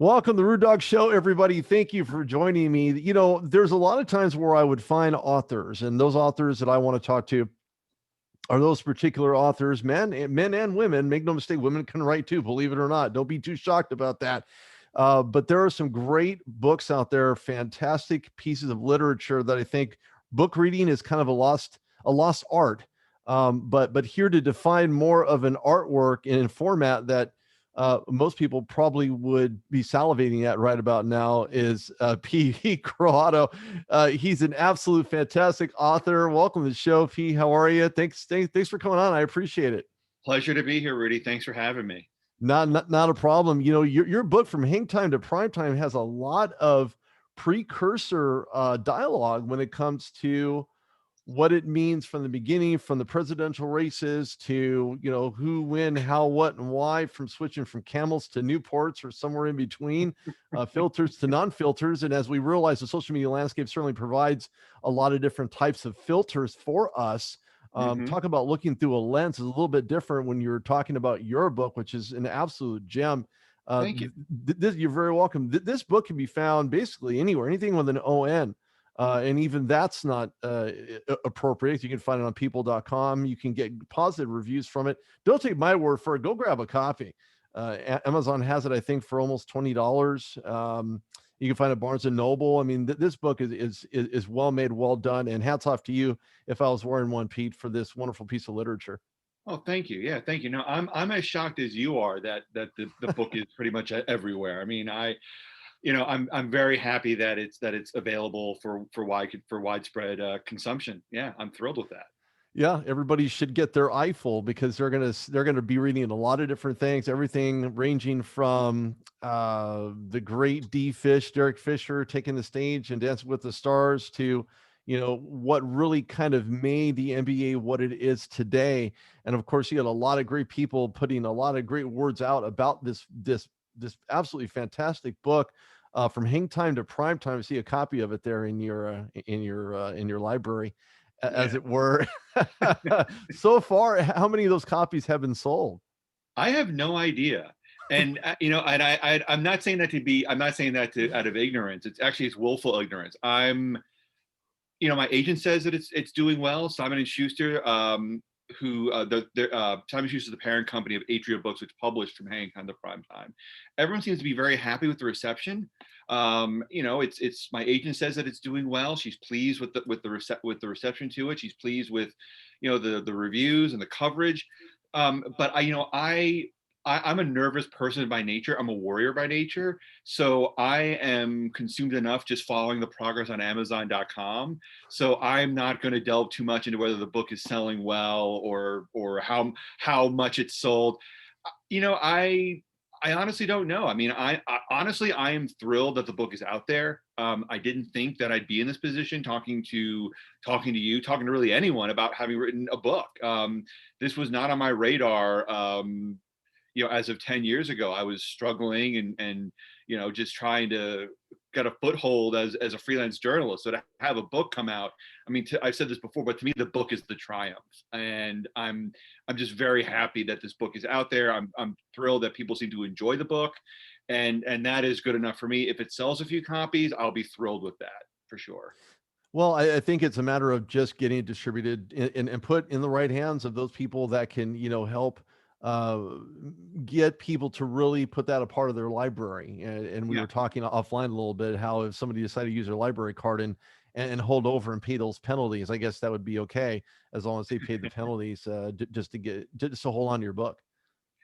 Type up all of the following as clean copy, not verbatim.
Welcome to the Rude Dog Show, everybody. Thank you for joining me. There's a lot of times where I would find authors, and those authors that I want to talk to are those particular authors, men and women. Make no mistake, women can write too, believe it or not. Don't be too shocked about that. But there are some great books out there, fantastic pieces of literature that I think book reading is kind of a lost art. But here to define more of an artwork in a format that most people probably would be salivating at right about now is Pete Croatto. He's an absolute fantastic author. Welcome to the show, Pete. How are you? Thanks for coming on. I appreciate it. Pleasure to be here, Rudy. Thanks for having me. Not a problem. Your book From Hang Time to Prime Time has a lot of precursor dialogue when it comes to what it means from the beginning, from the presidential races to, who, when, how, what, and why, from switching from camels to Newports or somewhere in between, filters to non-filters. And as we realize, the social media landscape certainly provides a lot of different types of filters for us. Hmm. Talk about looking through a lens is a little bit different when you're talking about your book, which is an absolute gem. Thank you. You're very welcome. This book can be found basically anywhere, anything with an ON. And even that's not appropriate. You can find it on people.com. You can get positive reviews from it. Don't take my word for it. Go grab a copy. Amazon has it, I think, for almost $20. You can find it at Barnes and Noble. I mean, this book is well made, well done, and hats off to you if I was wearing one, Pete, for this wonderful piece of literature. Oh, thank you. Yeah, thank you. No, I'm as shocked as you are that the book is pretty much everywhere. I mean, I'm very happy that it's available for widespread consumption. Yeah, I'm thrilled with that. Yeah, everybody should get their eyeful because they're gonna be reading a lot of different things, everything ranging from the great D Fish, Derek Fisher taking the stage and Dancing with the Stars to what really kind of made the NBA what it is today. And of course, you got a lot of great people putting a lot of great words out about this absolutely fantastic book. From Hang Time to Prime Time. See a copy of it there in your library, as Yeah, it were. So far, how many of those copies have been sold? I have no idea. And and I'm not saying that I'm not saying that to out of ignorance. It's willful ignorance. My agent says that it's doing well. Simon and Schuster, who Simon Schuster is the parent company of Atria Books, which published From Hanging Time to Prime Time. Everyone seems to be very happy with the reception. It's my agent says that it's doing well. She's pleased with the reception to it. She's pleased with, the reviews and the coverage. But I'm a nervous person by nature. I'm a warrior by nature. So I am consumed enough just following the progress on Amazon.com. So I'm not going to delve too much into whether the book is selling well or how much it's sold. I honestly don't know. I mean, I honestly I am thrilled that the book is out there. I didn't think that I'd be in this position talking to you, talking to really anyone about having written a book. This was not on my radar. As of 10 years ago, I was struggling and just trying to get a foothold as a freelance journalist. So to have a book come out, I mean, I've said this before, but to me, the book is the triumph. And I'm just very happy that this book is out there. I'm thrilled that people seem to enjoy the book. And that is good enough for me. If it sells a few copies, I'll be thrilled with that for sure. Well, I think it's a matter of just getting it distributed and put in the right hands of those people that can, help uh, get people to really put that a part of their library. And we Yeah. were talking offline a little bit how if somebody decided to use their library card and hold over and pay those penalties, I guess that would be okay as long as they paid the penalties just to hold on to your book.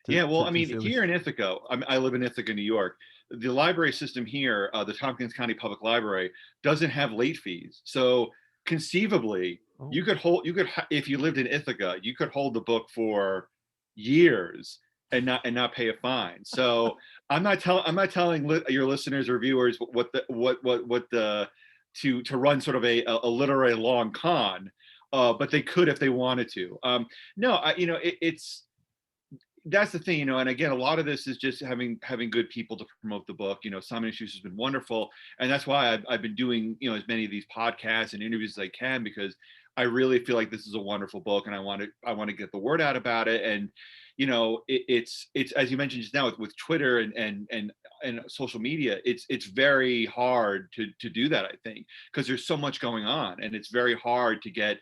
Yeah, well, I To mean, say the here least. in Ithaca, I live in Ithaca, New York. The library system here, the Tompkins County Public Library, doesn't have late fees. So conceivably, Oh. if you lived in Ithaca, you could hold the book for years and not pay a fine. So I'm not telling your listeners or viewers what the to run sort of a literary long con, but they could if they wanted to. No, it's that's the thing, and again, a lot of this is just having good people to promote the book. Simon and Schuster has been wonderful, and that's why I've been doing as many of these podcasts and interviews as I can, because I really feel like this is a wonderful book, and I want to get the word out about it. And it's as you mentioned just now with Twitter and and social media, it's very hard to do that, I think, because there's so much going on, and it's very hard to get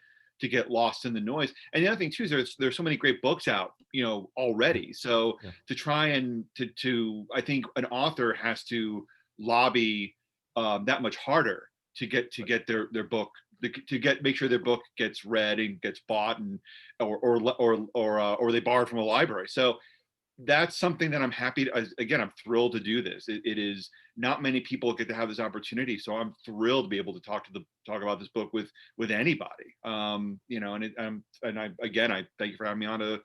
lost in the noise. And the other thing too is there's so many great books out, already. So Yeah. to try and to I think an author has to lobby that much harder to get their book, to get make sure their book gets read and gets bought, and or they borrow from a library. So that's something that I'm happy to, again, I'm thrilled to do this. It is not many people get to have this opportunity, so I'm thrilled to be able to talk about this book with anybody. I thank you for having me on to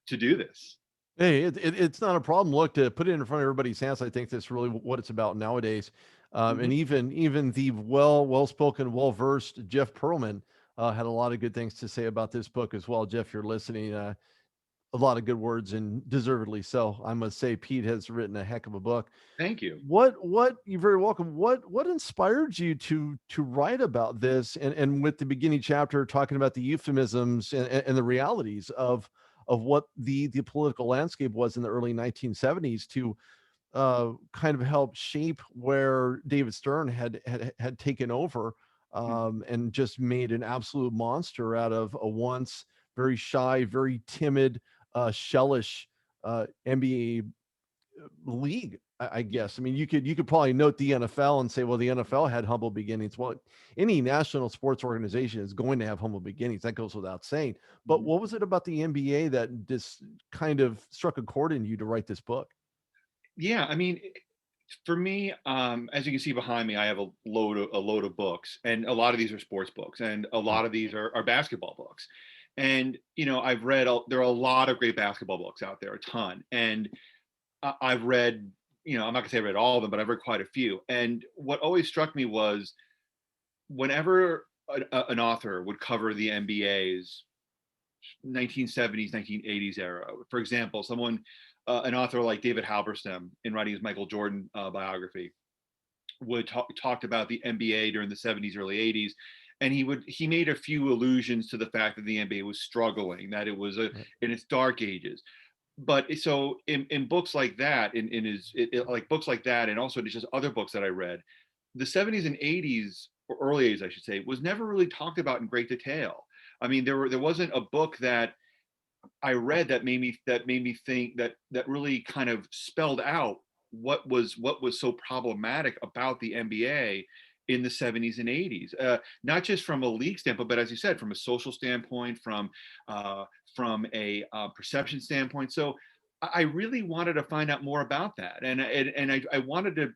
do this. Hey, it's not a problem. Look, to put it in front of everybody's hands, I think that's really what it's about nowadays. And Mhm. even the well spoken, well versed Jeff Pearlman had a lot of good things to say about this book as well. Jeff, you're listening. A lot of good words, and deservedly so. I must say, Pete has written a heck of a book. Thank you. What you're very welcome. What inspired you to write about this, and with the beginning chapter talking about the euphemisms and the realities of what the political landscape was in the early 1970s, to kind of help shape where David Stern had taken over, Mhm. and just made an absolute monster out of a once very shy, very timid, shellish NBA league. I guess. I mean, you could probably note the NFL and say, well, the NFL had humble beginnings. Well, any national sports organization is going to have humble beginnings. That goes without saying. But Mhm. what was it about the NBA that just kind of struck a chord in you to write this book? Yeah, I mean, for me, as you can see behind me, I have a load of books, and a lot of these are sports books, and a Mm. lot of these are basketball books. And I've read there are a lot of great basketball books out there, a ton. And I've read, I'm not gonna say I read all of them, but I've read quite a few. And what always struck me was whenever an author would cover the NBA's 1970s, 1980s era. For example, an author like David Halberstam, in writing his Michael Jordan biography, talked about the NBA during the 70s, early 80s, and he made a few allusions to the fact that the NBA was struggling, that it was Right. in its dark ages. But so in books like that, in his like books like that, and also just other books that I read, the 70s and 80s, or early 80s, I should say, was never really talked about in great detail. I mean, there wasn't a book that I read that made me think that really kind of spelled out what was so problematic about the NBA in the 70s and 80s. Not just from a league standpoint, but as you said, from a social standpoint, uh, from a perception standpoint. So I really wanted to find out more about that, and I wanted to,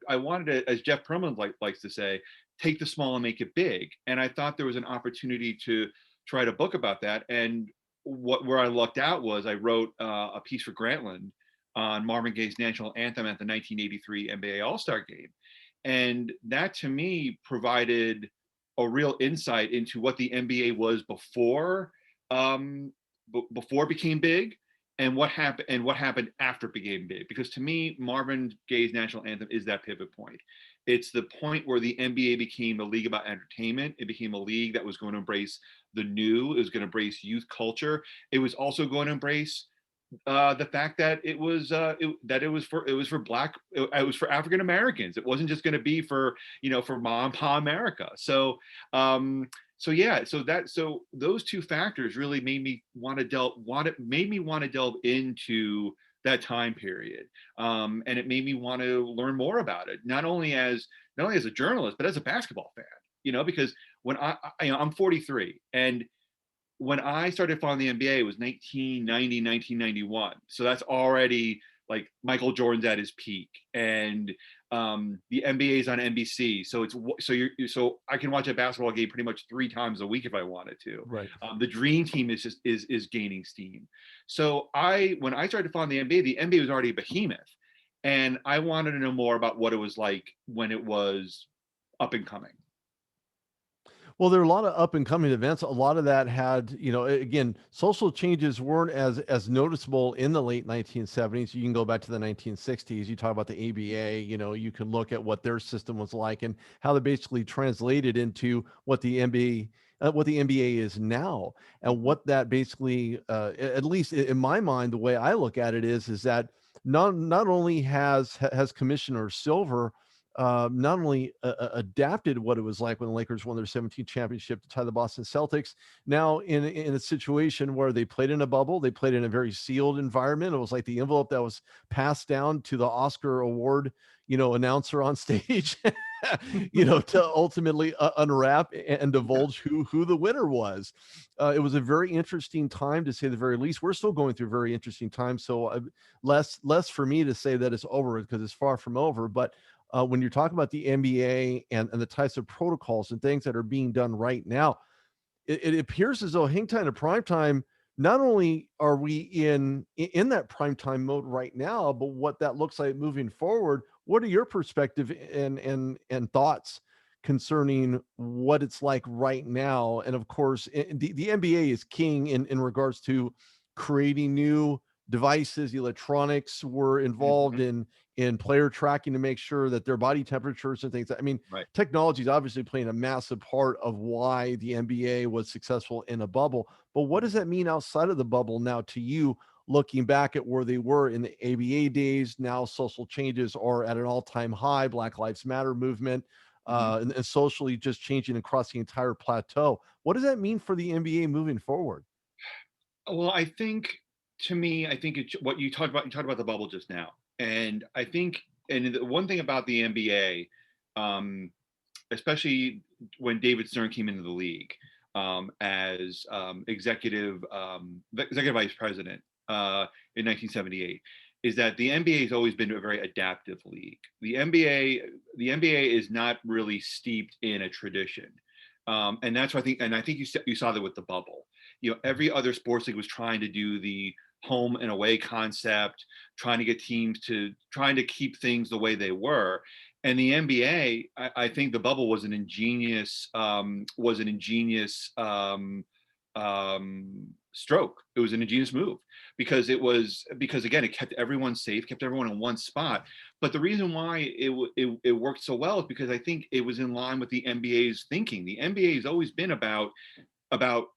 as Jeff Pearlman likes to say, take the small and make it big. And I thought there was an opportunity to write a book about that. And where I lucked out was I wrote a piece for Grantland on Marvin Gaye's national anthem at the 1983 NBA All-Star Game, and that to me provided a real insight into what the NBA was before it became big, and what happened after it became big. Because to me, Marvin Gaye's national anthem is that pivot point. It's the point where the NBA became a league about entertainment. It became a league that was going to embrace the new. It was going to embrace youth culture. It was also going to embrace the fact that it was for African Americans. It wasn't just going to be for mom and pa America. So those two factors really made me want to delve into that time period, and it made me want to learn more about it, not only as a journalist but as a basketball fan. Because when I'm 43, and when I started following the NBA, it was 1990, 1991. So that's already like Michael Jordan's at his peak, and the NBA is on NBC. So I can watch a basketball game pretty much 3 times a week if I wanted to. Right. The Dream Team is gaining steam. So when I started following the NBA was already a behemoth, and I wanted to know more about what it was like when it was up and coming. Well, there are a lot of up and coming events. A lot of that had, again, social changes weren't as noticeable in the late 1970s. You can go back to the 1960s. You talk about the ABA. You can look at what their system was like and how they basically translated into what the NBA is now, and Mhm. what that basically, at least in my mind, the way I look at it is that not only has Commissioner Silver not only adapted what it was like when the Lakers won their 17th championship to tie the Boston Celtics. Now in a situation where they played in a bubble, they played in a very sealed environment. It was like the envelope that was passed down to the Oscar award, announcer on stage, to ultimately unwrap and divulge who the winner was. It was a very interesting time, to say the very least. We're still going through a very interesting time, so less for me to say that it's over, because it's far from over. But when you're talking about the NBA and the types of protocols and things that are being done right now, it appears as though hang time to prime time, not only are we in that prime time mode right now, but what that looks like moving forward. What are your perspective and thoughts concerning what it's like right now? And of course, the NBA is king in regards to creating new devices. Electronics were involved Mhm. in player tracking to make sure that their body temperatures and things. I mean, Right. technology is obviously playing a massive part of why the NBA was successful in a bubble. But what does that mean outside of the bubble now to you, looking back at where they were in the ABA days? Now social changes are at an all-time high. Black Lives Matter movement, Mhm. and socially just changing across the entire plateau. What does that mean for the NBA moving forward? Well, I think, to me, I think it's what you talked about the bubble just now. And I think, and the one thing about the NBA, um, especially when David Stern came into the league as executive vice president in 1978, is that the NBA has always been a very adaptive league. The NBA is not really steeped in a tradition, and that's what I think. And I think you saw that with the bubble. Every other sports league was trying to do the home and away concept, trying to get teams to trying to keep things the way they were. And the NBA, I think the bubble was an ingenious stroke. It was an ingenious move because again, it kept everyone safe, kept everyone in one spot. But the reason why it worked so well is because I think it was in line with the NBA's thinking. The NBA has always been about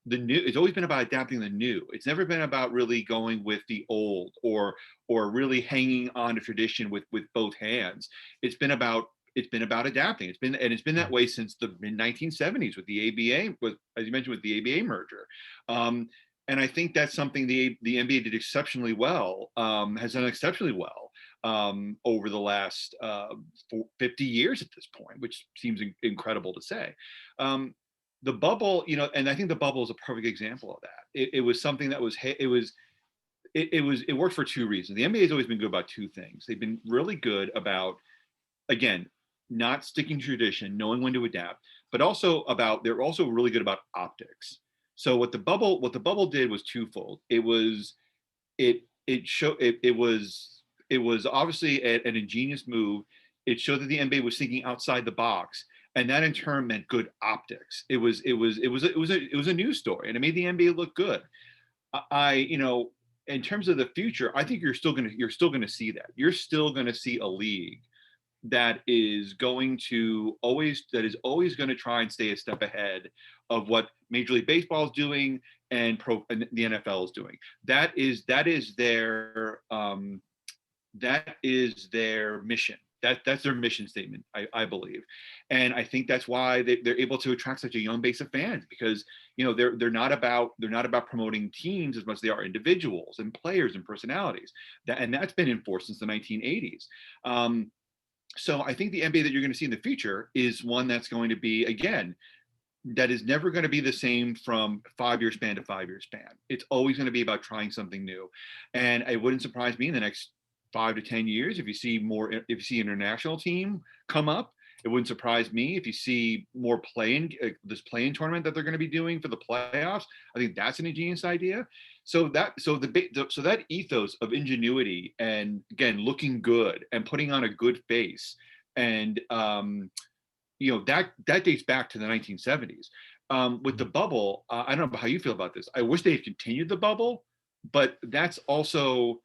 the new. It's always been about adapting the new. It's never been about really going with the old or really hanging on to tradition with both hands. It's been about adapting. It's been that way since the mid 1970s with the ABA, as you mentioned, with the ABA merger. Um, and I think that's something the NBA did exceptionally well, has done exceptionally well over the last 50 years at this point, which seems incredible to say. Um, the bubble, and I think the bubble is a perfect example of that. It was something that was it worked for two reasons. The NBA has always been good about two things. They've been really good about, again, not sticking to tradition, knowing when to adapt, but also they're also really good about optics. So what the bubble did was twofold. It was obviously an ingenious move. It showed that the NBA was thinking outside the box, and that in turn meant good optics. It was a news story, and it made the NBA look good. In terms of the future, I think you're still gonna see that. You're still gonna see a league that is always going to try and stay a step ahead of what Major League Baseball is doing and the NFL is doing. That is their mission. That's their mission statement, I believe, and I think that's why they're able to attract such a young base of fans, because they're not about promoting teams as much as they are individuals and players and personalities. That's been enforced since the 1980s. So I think the NBA that you're going to see in the future is one that's going to be, again, that is never going to be the same from 5 year span to 5 year span. It's always going to be about trying something new. And it wouldn't surprise me in the next 5 to 10 years if you see international team come up. It wouldn't surprise me if you see more this playing tournament that they're going to be doing for the playoffs. I think that's an ingenious idea. So that ethos of ingenuity and, again, looking good and putting on a good face, and that dates back to the 1970s. With the bubble, I don't know how you feel about this. I wish they had continued the bubble, but that also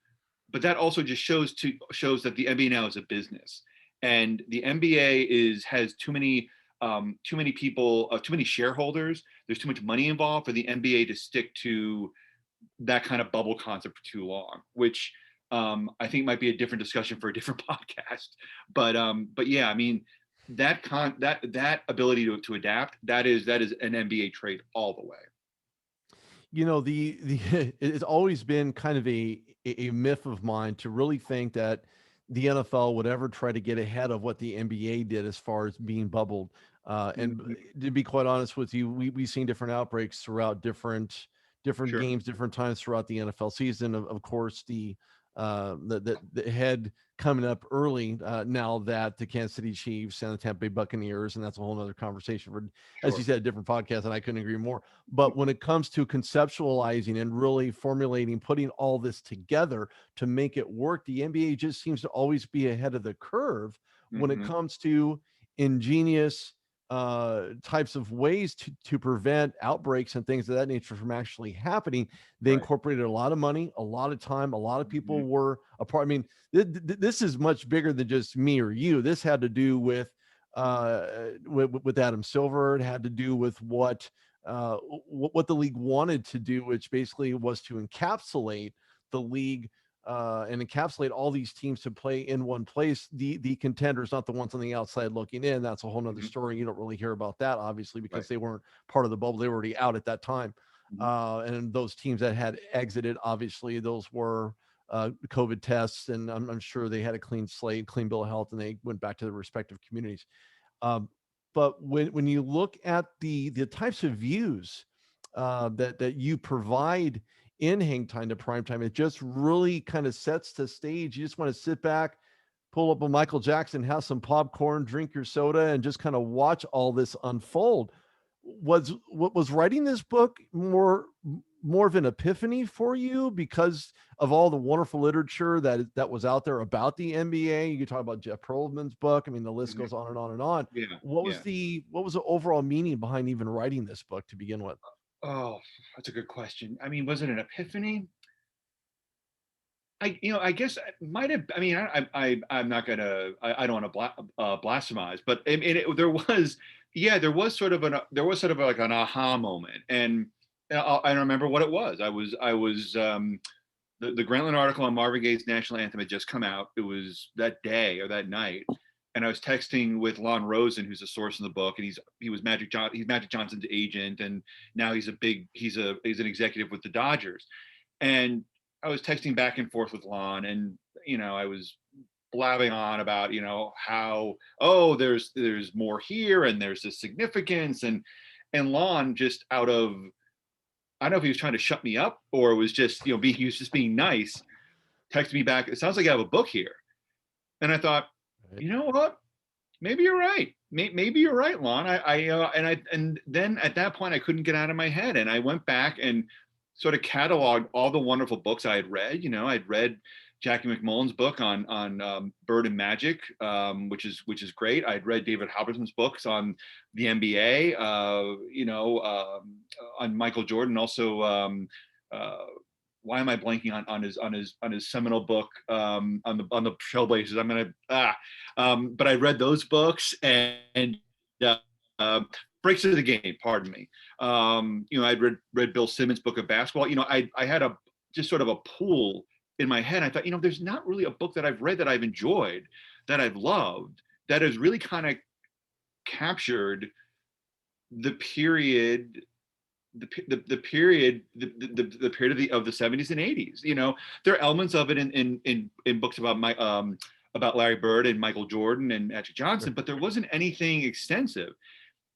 just shows that the NBA now is a business, and the NBA has too many people, too many shareholders. There's too much money involved for the NBA to stick to that kind of bubble concept for too long, which I think might be a different discussion for a different podcast. But yeah, I mean, that ability to adapt, that is an NBA trait all the way. You know, the it's always been kind of a myth of mine to really think that the NFL would ever try to get ahead of what the NBA did as far as being bubbled. And Mhm. to be quite honest with you, we've seen different outbreaks throughout different Sure, games, different times throughout the NFL season. Of course, the head coming up early now that the Kansas City Chiefs and the Tampa Bay Buccaneers, and that's a whole nother conversation for, as you sure. said, a different podcast, and I couldn't agree more. But when it comes to conceptualizing and really formulating, putting all this together to make it work, the NBA just seems to always be ahead of the curve when it Hmm. comes to ingenious types of ways to prevent outbreaks and things of that nature from actually happening. They Right. incorporated a lot of money, a lot of time, a lot of Hmm. people were a part. I mean, this is much bigger than just me or you. This had to do with Adam Silver. It had to do with what the league wanted to do, which basically was to encapsulate the league and encapsulate all these teams to play in one place. The contenders, not the ones on the outside looking in. That's a whole nother Hmm. story. You don't really hear about that, obviously, Right. because they weren't part of the bubble. They were already out at that time. Hmm. And those teams that had exited, obviously, those were COVID tests, and I'm sure they had a clean slate, clean bill of health, and they went back to their respective communities. Um, but when you look at the types of views that you provide in Hang Time to Prime Time, it just really kind of sets the stage. You just want to sit back, pull up a Michael Jackson, have some popcorn, drink your soda, and just kind of watch all this unfold. Was writing this book more of an epiphany for you because of all the wonderful literature that was out there about the NBA? You could talk about Jeff Pearlman's book. I mean, the list Hmm. goes on and on and on. Yeah. What was Yeah. the overall meaning behind even writing this book to begin with? Oh, that's a good question. I mean, was it an epiphany? I guess it might have. I mean, I'm not gonna. I don't want to blasphemize, but I mean, there was, yeah, there was sort of like an aha moment, and I remember what it was. I was the Grantland article on Marvin Gaye's national anthem had just come out. It was that day or that night, and I was texting with Lon Rosen, who's a source in the book, and he's Magic Johnson's agent, and now he's an executive with the Dodgers, and I was texting back and forth with Lon, and I was blabbing on about how, oh, there's more here, and there's this significance, and Lon, just out of, I don't know if he was trying to shut me up or it was just he was just being nice, texted me back, it sounds like I have a book here. And I thought, Right. you know what, maybe you're right. Maybe you're right, Lon. And then at that point I couldn't get out of my head, and I went back and sort of cataloged all the wonderful books I had read. I'd read Jackie McMullen's book on Bird and Magic, which is great. I'd read David Halberson's books on the NBA, on Michael Jordan, also. Uh, why am I blanking on his seminal book on the Trailblazers? But I read those books, and uh, breaks of the game. Pardon me. I'd read Bill Simmons' book of basketball. I had a just sort of a pool in my head. I thought, there's not really a book that I've read that I've enjoyed, that I've loved, that has really kind of captured the period the period the period of the 70s and 80s. There are elements of it in books about Larry Bird and Michael Jordan and Magic Johnson, Sure. but there wasn't anything extensive.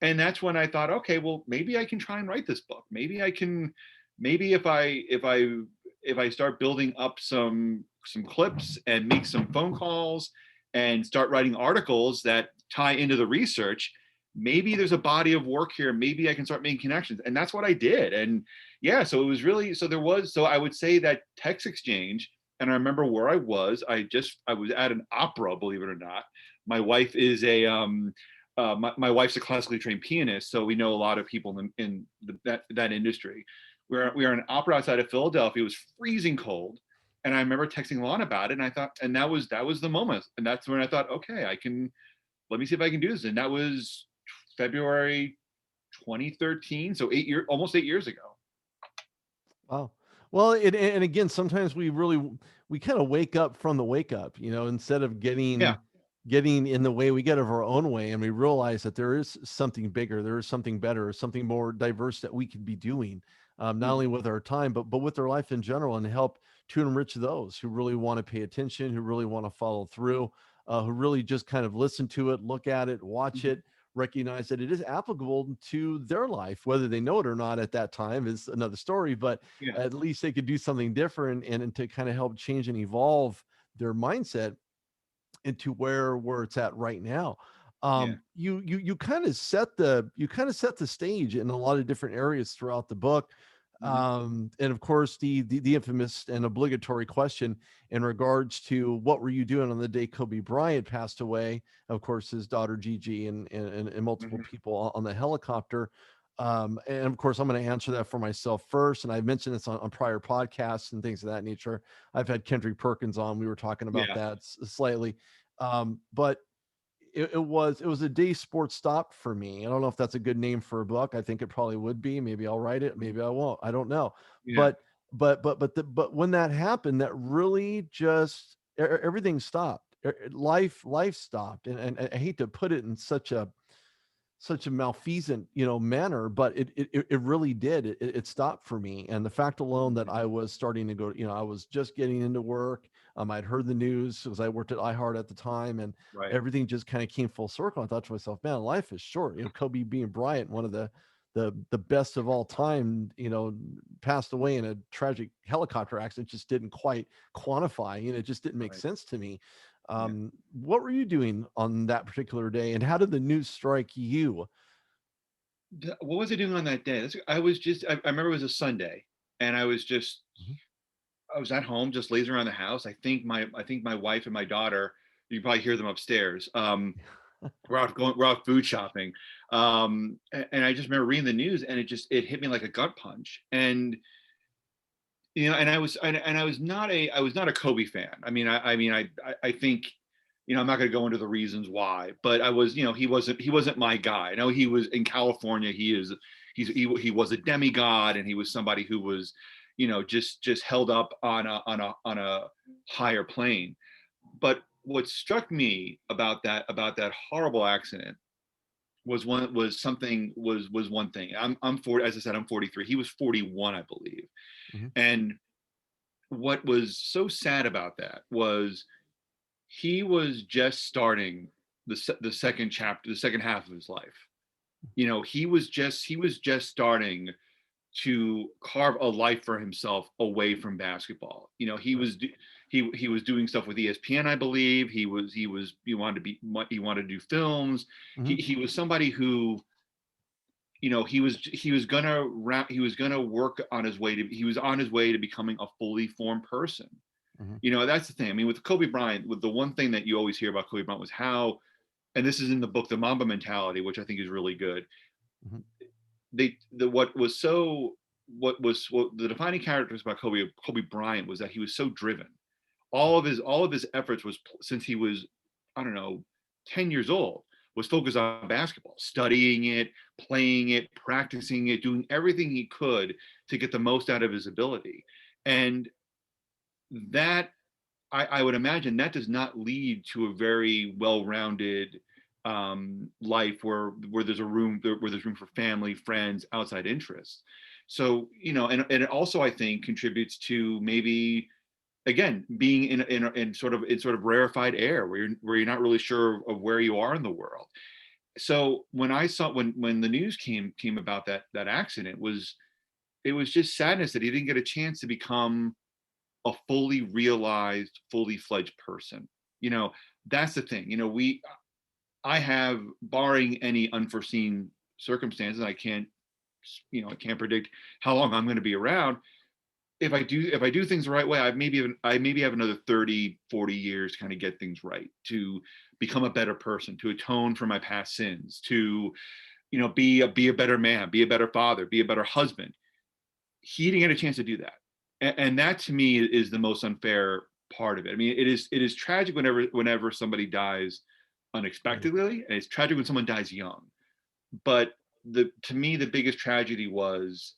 And that's when I thought, okay, well, maybe I can try and write this book. Maybe if I start building up some clips and make some phone calls and start writing articles that tie into the research, maybe there's a body of work here. Maybe I can start making connections. And that's what I did. And yeah, so it was really, so I would say that text exchange, and I remember where I was. I was at an opera, believe it or not. My wife is my wife's a classically trained pianist, so we know a lot of people that industry. We are in an opera outside of Philadelphia. It was freezing cold, and I remember texting Lon about it, and I thought, and that was the moment, and that's when I thought, okay, I can, let me see if I can do this, and that was February 2013, so almost 8 years ago. Wow. Well, and again, sometimes we really we kind of wake up from the wake up, instead of Yeah. getting in the way, we get of our own way, and we realize that there is something bigger, there is something better, something more diverse that we could be doing, not only Mhm. with our time, but with our life in general, and help to enrich those who really want to pay attention, who really want to follow through, who really just kind of listen to it, look at it, watch Mhm. it, recognize that it is applicable to their life. Whether they know it or not at that time is another story, but Yeah. at least they could do something different, and to kind of help change and evolve their mindset into where it's at right now. Yeah. You kind of set the stage in a lot of different areas throughout the book. Mhm. And of course, the infamous and obligatory question in regards to what were you doing on the day Kobe Bryant passed away. Of course, his daughter Gigi and multiple Mhm. people on the helicopter. And of course, I'm going to answer that for myself first. And I mentioned this on prior podcasts and things of that nature. I've had Kendrick Perkins on. We were talking about Yeah. that slightly. But it was a day sports stop for me. I don't know if that's a good name for a book. I think it probably would be. Maybe I'll write it. Mhm. Maybe I won't. I don't know. Yeah. But when that happened, that really just everything stopped. Life stopped, and I hate to put it in such a malfeasant manner, but it really did. It stopped for me, and the fact alone that Mhm. I was starting to go, I was just getting into work. I'd heard the news because I worked at iHeart at the time, and Right. everything just kind of came full circle. I thought to myself, man, life is short. Kobe being Bryant, one of the best of all time, passed away in a tragic helicopter accident. Just didn't quite quantify. It just didn't make Right. sense to me. Yeah. What were you doing on that particular day, and how did the news strike you? What was I doing on that day? I was just, I remember it was a Sunday, and Mhm. I was at home just lazing around the house. I think my wife and my daughter, you probably hear them upstairs. We're out food shopping. And I just remember reading the news, and it hit me like a gut punch. And, and I was not a Kobe fan. I think, I'm not going to go into the reasons why, but he wasn't my guy. I know he was in California. He was a demigod, and he was somebody who was, just held up on a higher plane. But what struck me about that horrible accident was one thing. I'm 40, as I said, I'm 43. He was 41, I believe. Mhm. And what was so sad about that was he was just starting the second chapter, the second half of his life. He was just starting to carve a life for himself away from basketball. Right. He was doing stuff with ESPN, I believe. He wanted to do films. Mhm. He was somebody who, he was gonna work on his way to he was on his way to becoming a fully formed person. Mhm. That's the thing. I mean, with Kobe Bryant, with the one thing that you always hear about Kobe Bryant was how, and this is in the book, The Mamba Mentality, which I think is really good. Mhm. They the what was so what the defining characteristics about Kobe Bryant was that he was so driven. All of his efforts was, since he was, I don't know, 10 years old, was focused on basketball, studying it, playing it, practicing it, doing everything he could to get the most out of his ability. And that, I would imagine that does not lead to a very well-rounded life where there's room for family, friends, outside interests. So, and it also, I think, contributes to maybe, again, being in sort of rarefied air where you're not really sure of where you are in the world. So when I saw when the news came about that accident, it was just sadness that he didn't get a chance to become a fully realized, fully fledged person. You know, that's the thing. I have, barring any unforeseen circumstances, I can't predict how long I'm going to be around. If I do things the right way, I maybe have another 30, 40 years to kind of get things right, to become a better person, to atone for my past sins, to, be a better man, be a better father, be a better husband. He didn't get a chance to do that. And that, to me, is the most unfair part of it. I mean, it is tragic whenever somebody dies Right. unexpectedly, and it's tragic when someone dies young. But to me, the biggest tragedy was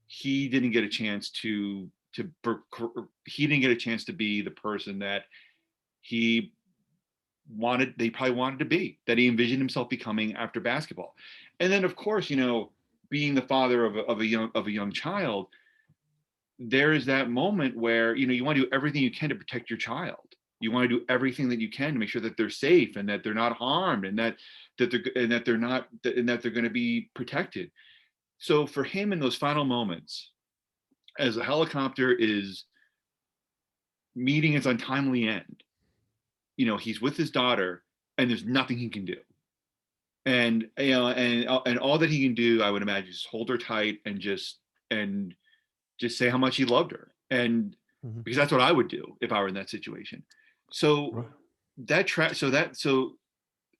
he didn't get a chance to he didn't get a chance to be the person that he they probably wanted to be, that he envisioned himself becoming after basketball. And then of course, being the father of a young child, there is that moment where you want to do everything you can to protect your child. You want to do everything that you can to make sure that they're safe and that they're not harmed, and that they're not, and that they're going to be protected. So for him in those final moments, as a helicopter is meeting its untimely end, he's with his daughter and there's nothing he can do. And and all that he can do, I would imagine, is hold her tight and just say how much he loved her. And because that's what I would do if I were in that situation. So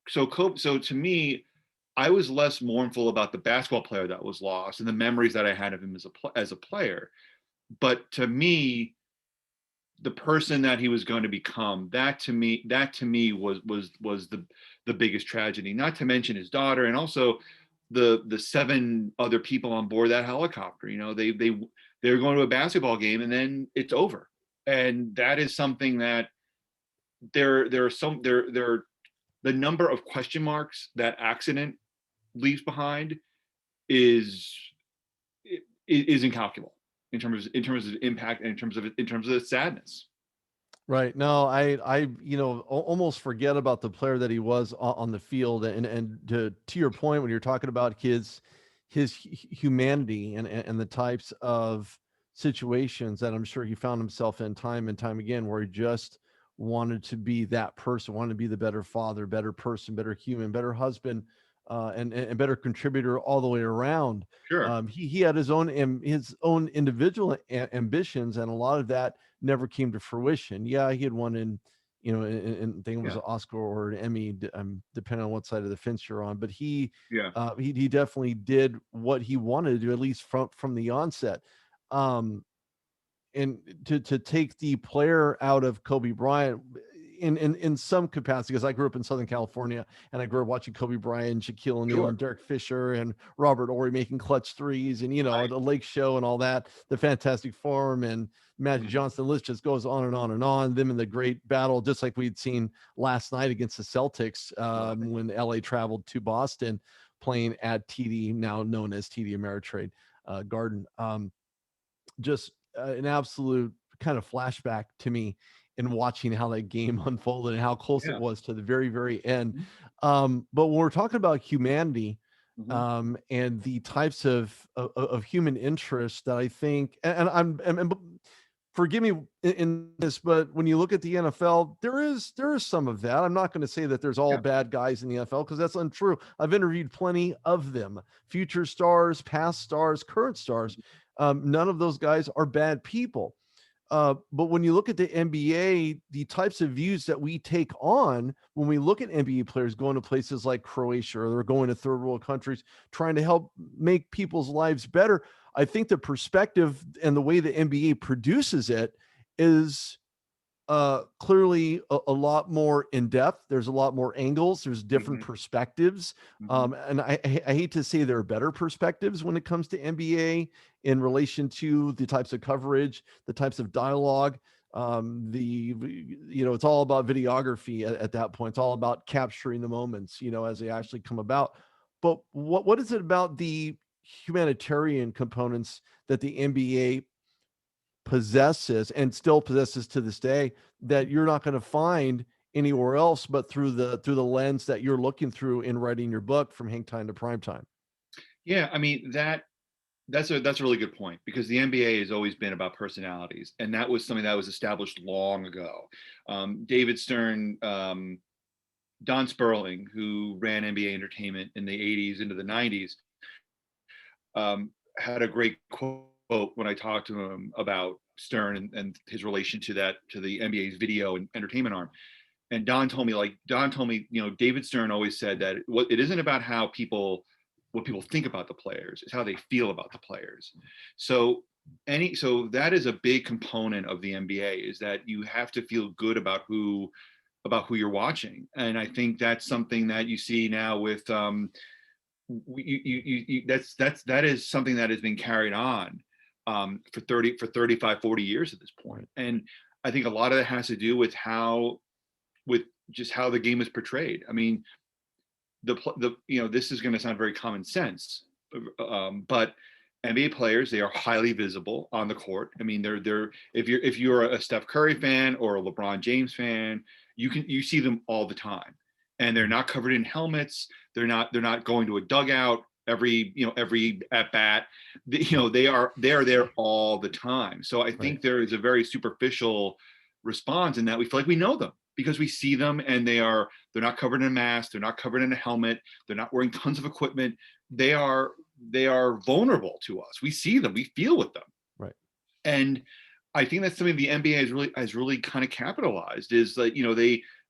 so to me, I was less mournful about the basketball player that was lost and the memories that I had of him as a player. But to me, the person that he was going to become, that to me was the biggest tragedy. Not to mention his daughter, and also the 7 other people on board that helicopter. They're going to a basketball game and then it's over. And that is something that there are the number of question marks that accident leaves behind is incalculable in terms of impact and in terms of the sadness. Right. No, I almost forget about the player that he was on the field, and to your point, when you're talking about his humanity and the types of situations that I'm sure he found himself in time and time again, where he just wanted to be that person, wanted to be the better father, better person, better human, better husband, and better contributor all the way around. Sure. He had his own individual ambitions, and a lot of that never came to fruition. Yeah, he had won I think it was an Oscar or an Emmy, depending on what side of the fence you're on. But he definitely did what he wanted to do, at least from the onset. And to take the player out of Kobe Bryant in some capacity, because I grew up in Southern California and I grew up watching Kobe Bryant, Shaquille O'Neal, and Derek Fisher, and Robert Ory making clutch threes, and the Lake Show and all that, the Fantastic Four, and Magic Johnson. The list just goes on and on and on. Them in the great battle, just like we'd seen last night against the Celtics, when LA traveled to Boston, playing at TD, now known as TD Ameritrade Garden. Just an absolute kind of flashback to me in watching how that game unfolded and how close it was to the very, very end. But when we're talking about humanity, and the types of human interest that I think, and forgive me in this, but when you look at the NFL, there is some of that. I'm not going to say that there's all bad guys in the NFL, because that's untrue. I've interviewed plenty of them, future stars, past stars, current stars. None of those guys are bad people. But when you look at the NBA, the types of views that we take on when we look at NBA players going to places like Croatia, or they're going to third world countries, trying to help make people's lives better, I think the perspective and the way the NBA produces it is clearly a lot more in depth. There's a lot more angles. There's different perspectives. And I hate to say there are better perspectives when it comes to NBA in relation to the types of coverage, the types of dialogue. It's all about videography at that point. It's all about capturing the moments, as they actually come about. But what is it about the humanitarian components that the NBA possesses and still possesses to this day that you're not going to find anywhere else but through the lens that you're looking through in writing your book, From Hang Time to Prime Time? Yeah, I mean, that's a really good point, because the NBA has always been about personalities, and that was something that was established long ago. David Stern, Don Sperling, who ran NBA entertainment in the 80s into the 90s, had a great quote when I talked to him about Stern and his relation to the NBA's video and entertainment arm. And Don told me, David Stern always said that it isn't about what people think about the players, it's how they feel about the players. So that is a big component of the NBA, is that you have to feel good about who you're watching. And I think that's something that you see now with that is something that has been carried on for 35, 40 years at this point. And I think a lot of that has to do with just how the game is portrayed. I mean, this is going to sound very common sense, but NBA players, they are highly visible on the court. I mean, if you're a Steph Curry fan or a LeBron James fan, you see them all the time, and they're not covered in helmets. They're not going to a dugout every at bat. They are there all the time. So I think there is a very superficial response in that we feel like we know them because we see them, and they're not covered in a mask, they're not covered in a helmet, they're not wearing tons of equipment. They are vulnerable to us. We see them, we feel with them. Right. And I think that's something the NBA has really kind of capitalized, is that,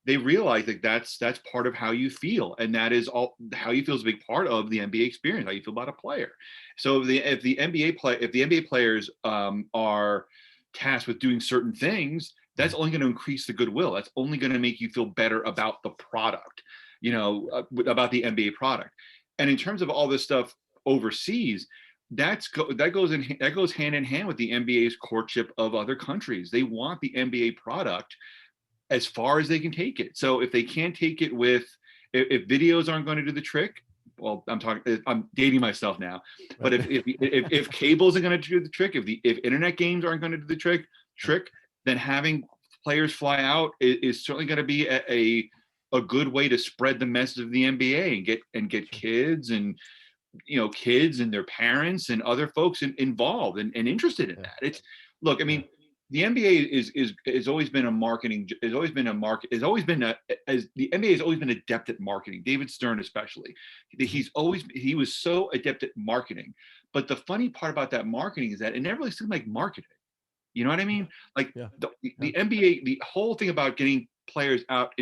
they realize that that's part of how you feel, and that is all how you feel is a big part of the NBA experience, how you feel about a player. So if the NBA players are tasked with doing certain things, that's only going to increase the goodwill. That's only going to make you feel better about the product, about the NBA product. And in terms of all this stuff overseas, that goes hand in hand with the NBA's courtship of other countries. They want the NBA product as far as they can take it. So if they can't take it if videos aren't going to do the trick, well, I'm dating myself now, but if cables are going to do the trick, if internet games aren't going to do the trick, then having players fly out is certainly going to be a good way to spread the message of the NBA and get kids and their parents and other folks involved and interested in that. The NBA has always been the NBA has always been adept at marketing. David Stern especially, he was so adept at marketing. But the funny part about that marketing is that it never really seemed like marketing. You know what I mean? Like the NBA, the whole thing about getting players out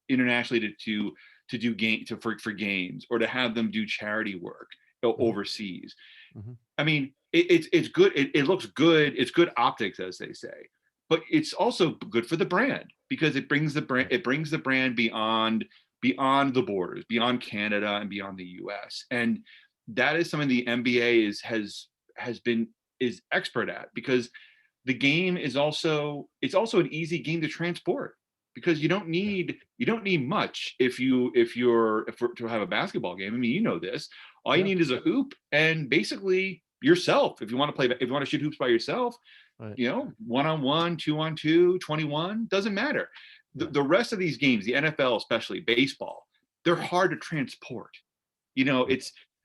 internationally to do for games, or to have them do charity work overseas. Mm-hmm. I mean, it's good. It looks good. It's good optics, as they say, but it's also good for the brand, because it brings the brand beyond the borders, beyond Canada and beyond the US. And that is something the NBA is expert at, because the game is also an easy game to transport, because you don't need much to have a basketball game. I mean, this. All you need is a hoop and basically yourself. If you want to shoot hoops by yourself, 1-on-1, 2-on-2, 21, doesn't matter. The rest of these games, the NFL especially, baseball, they're hard to transport. And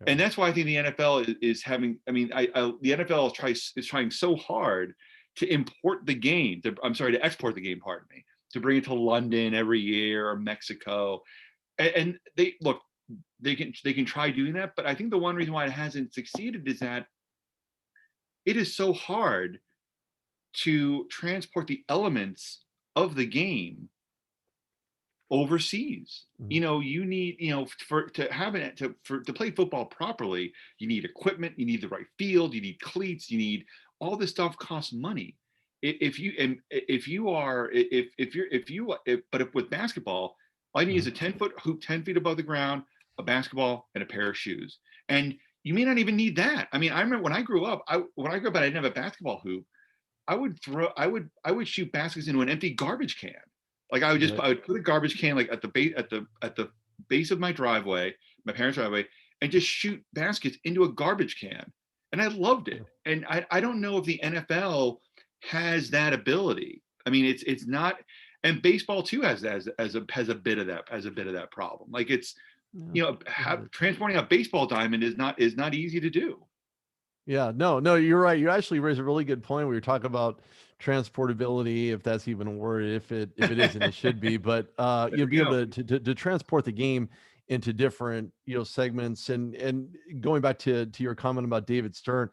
that's why I think the NFL is having. I mean, the NFL is trying so hard to export the game. Pardon me. To bring it to London every year, or Mexico, and they can try doing that, but I think the one reason why it hasn't succeeded is that it is so hard to transport the elements of the game overseas. Mm-hmm. You need, to play football properly, you need equipment, you need the right field, you need cleats, you need all this stuff costs money. But with basketball, all you need is a 10-foot hoop, 10 feet above the ground, a basketball, and a pair of shoes. And you may not even need that. I mean, I remember when I grew up, I didn't have a basketball hoop. I would shoot baskets into an empty garbage can. Like I would put a garbage can like at the base of my driveway, my parents' driveway, and just shoot baskets into a garbage can. And I loved it. And I don't know if the NFL has that ability. I mean, it's not, and baseball too has a bit of that problem. Like it's, transporting a baseball diamond is not easy to do. Yeah, no, you're right. You actually raised a really good point where you're talking about transportability, if that's even a word. If it isn't, it should be. But you'll be able to transport the game into different segments. And going back to your comment about David Stern,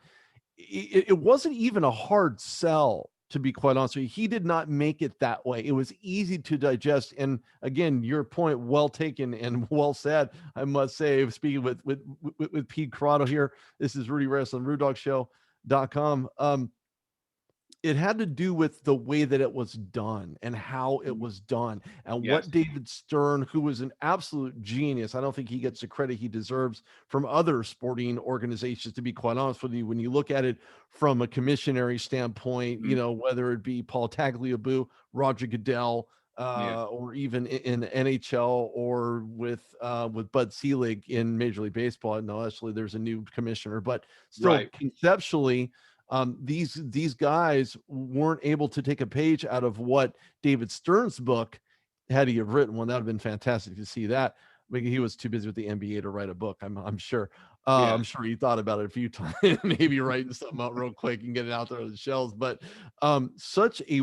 it wasn't even a hard sell, to be quite honest with you. He did not make it that way. It was easy to digest. And again, your point, well taken and well said, I must say. Speaking with Pete Croatto here, this is Rudy Reyes on TheRudeDogShow.com. it had to do with the way that it was done and how it Mhm. was done and Yes. what David Stern, who was an absolute genius, I don't think he gets the credit he deserves from other sporting organizations, to be quite honest with you. When you look at it from a commissionary standpoint, Mhm. whether it be Paul Tagliabue, Roger Goodell, Yeah. or even in the NHL, or with Bud Selig in Major League Baseball. No, actually, there's a new commissioner, but still, Right. conceptually, these guys weren't able to take a page out of what David Stern's book, had he have written one. That would have been fantastic to see that. But he was too busy with the NBA to write a book. I'm sure. Yeah. I'm sure he thought about it a few times, maybe writing something out real quick and getting it out there on the shelves. But such a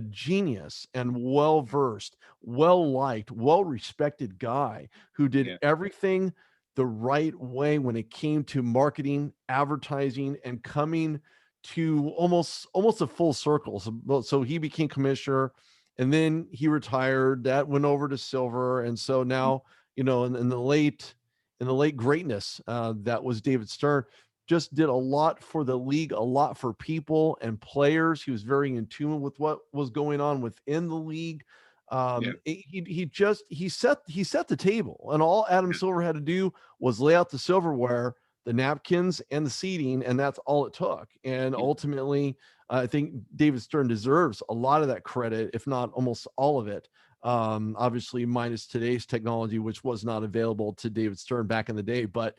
genius and well versed, well liked, well respected guy who did Yeah. everything the right way when it came to marketing, advertising, and coming to almost a full circle. So he became commissioner, and then he retired. That went over to Silver, and so Mhm. now, in the late greatness, that was David Stern. Just did a lot for the league, a lot for people and players. He was very in tune with what was going on within the league. Yeah. He set the table, and all Adam Yeah. Silver had to do was lay out the silverware, the napkins, and the seating, and that's all it took. And Yeah. ultimately, I think David Stern deserves a lot of that credit, if not almost all of it. Obviously, minus today's technology, which was not available to David Stern back in the day. But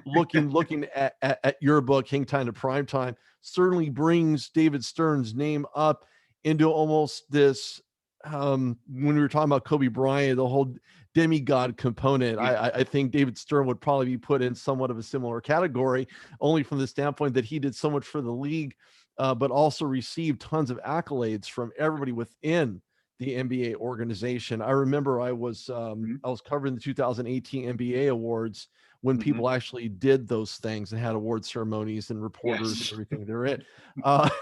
looking at your book, Hang Time to Prime Time, certainly brings David Stern's name up into almost this. When we were talking about Kobe Bryant, the whole demigod component, Yeah. I think David Stern would probably be put in somewhat of a similar category, only from the standpoint that he did so much for the league, but also received tons of accolades from everybody within the NBA organization. I remember Mhm. I was covering the 2018 NBA awards when Mhm. people actually did those things and had award ceremonies and reporters and Yes. everything. They're it.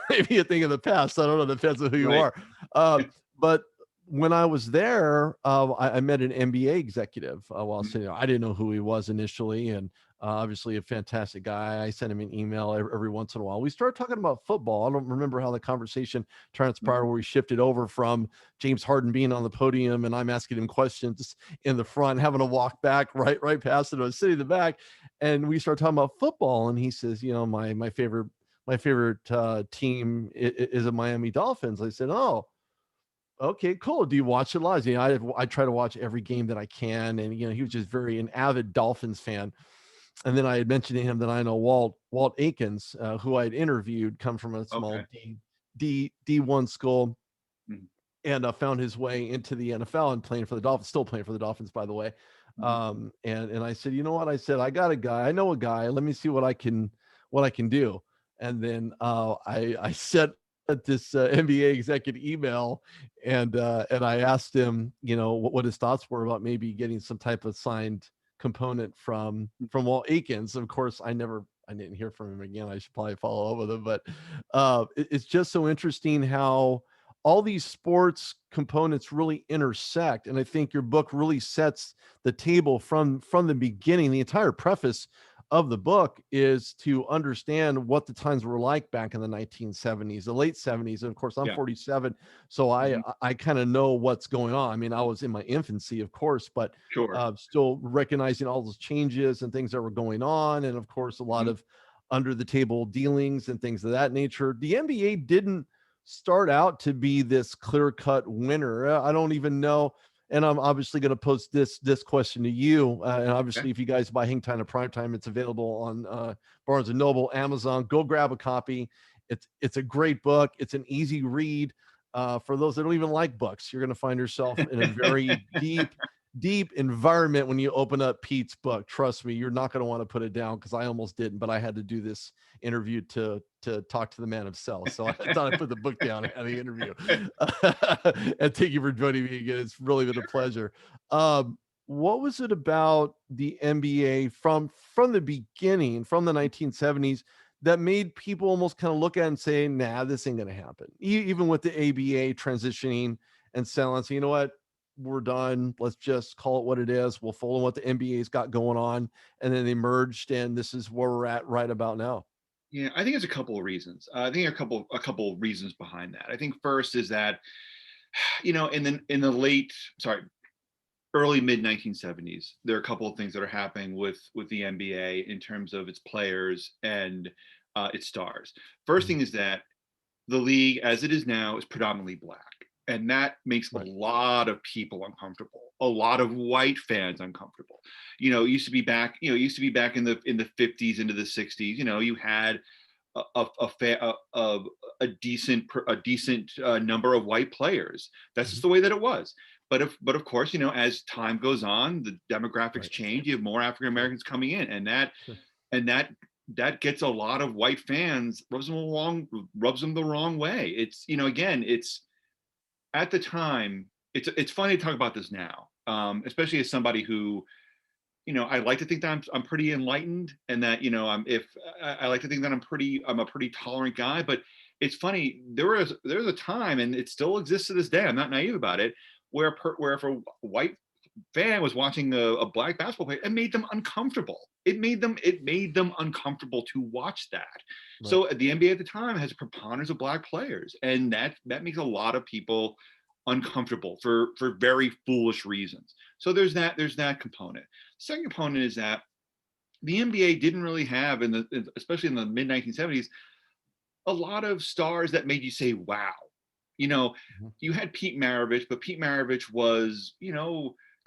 Maybe a thing of the past. I don't know. Depends on who you Right. are. But when I was there, I met an NBA executive while Mhm. sitting there. I didn't know who he was initially, and obviously a fantastic guy. I sent him an email every once in a while. We started talking about football. I don't remember how the conversation transpired, Mhm. where we shifted over from James Harden being on the podium and I'm asking him questions in the front, having to walk back right past it. I was sitting in the back, and we started talking about football. And he says, my favorite team is the Miami Dolphins. I said, oh, okay, cool. Do you watch it live? I try to watch every game that I can, and he was just very an avid Dolphins fan. And then I had mentioned to him that I know Walt Aikens, who I had interviewed, come from a small Okay. D1 school, Mhm. and found his way into the NFL and playing for the Dolphins, still playing for the Dolphins, by the way. Mhm. And I said, you know what? I said, I got a guy. I know a guy. Let me see what I can do. And then I sent this NBA executive email, and I asked him, what his thoughts were about maybe getting some type of signed component from Walt Aikens. Of course, I didn't hear from him again. I should probably follow up with him, but it's just so interesting how all these sports components really intersect. And I think your book really sets the table from the beginning. The entire preface of the book is to understand what the times were like back in the 1970s, the late 70s. And of course, I'm Yeah. 47, so i Mhm. i kind of know what's going on. I mean, I was in my infancy, of course, but Sure. still recognizing all those changes and things that were going on, and of course a lot Mhm. of under the table dealings and things of that nature. The NBA didn't start out to be this clear cut winner. I don't even know. And I'm obviously going to post this question to you. And Okay. obviously, if you guys buy Hang Time to Prime Time, it's available on Barnes and Noble, Amazon. Go grab a copy. It's a great book. It's an easy read. For those that don't even like books, you're going to find yourself in a very deep environment when you open up Pete's book. Trust me, you're not going to want to put it down, because I almost didn't, but I had to do this interview to talk to the man himself. So I thought I'd put the book down and have the interview. And thank you for joining me again. It's really been a pleasure. What was it about the NBA from the beginning, from the 1970s, that made people almost kind of look at it and say, nah, this ain't going to happen? Even with the ABA transitioning and selling, so you know what? We're done. Let's just call it what it is. We'll follow what the NBA's got going on. And then they merged, and this is where we're at right about now. Yeah, I think there's a couple of reasons. I think a couple of reasons behind that. I think first is that, in the early mid 1970s, there are a couple of things that are happening with the NBA in terms of its players and its stars. First Mhm. thing is that the league, as it is now, is predominantly black, and that makes a Right. lot of people uncomfortable. A lot of white fans uncomfortable. It used to be back. It used to be back in the 50s into the 60s. You had a decent number of white players. That's just Mhm. the way that it was. But of course, as time goes on, the demographics Right. change. You have more African Sure. Americans coming in, and that Sure. and that that gets a lot of white fans, rubs them the wrong way. Again, it's at the time. It's funny to talk about this now, especially as somebody who, I like to think that I'm pretty enlightened, and that, I'm if I like to think that I'm a pretty tolerant guy. But it's funny, there's a time, and it still exists to this day. I'm not naive about it, where if a white fan was watching a black basketball player, it made them uncomfortable. It made them uncomfortable to watch that. Right. So the NBA at the time has a preponderance of black players, and that makes a lot of people uncomfortable for very foolish reasons. So there's that component. Second component is that the NBA didn't really have, especially in the mid 1970s, a lot of stars that made you say, wow. You know, Mhm. you had Pete Maravich, but Pete Maravich was,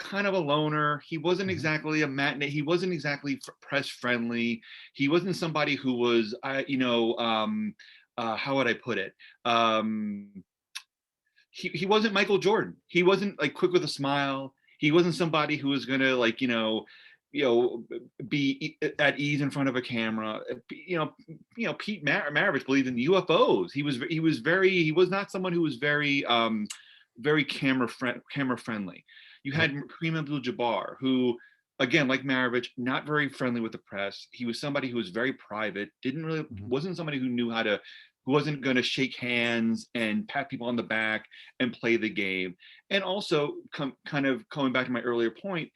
kind of a loner. He wasn't Mhm. exactly a matinee. He wasn't exactly press friendly. He wasn't somebody who was, how would I put it? He wasn't Michael Jordan. He wasn't like quick with a smile. He wasn't somebody who was gonna, like, you know, be at ease in front of a camera. Pete Maravich believed in UFOs. He was not someone who was very camera friendly. You Right. had Kareem Abdul-Jabbar, who, again, like Maravich, not very friendly with the press. He was somebody who was very private. Didn't really Mhm. wasn't somebody who wasn't going to shake hands and pat people on the back and play the game. And also, kind of going back to my earlier point,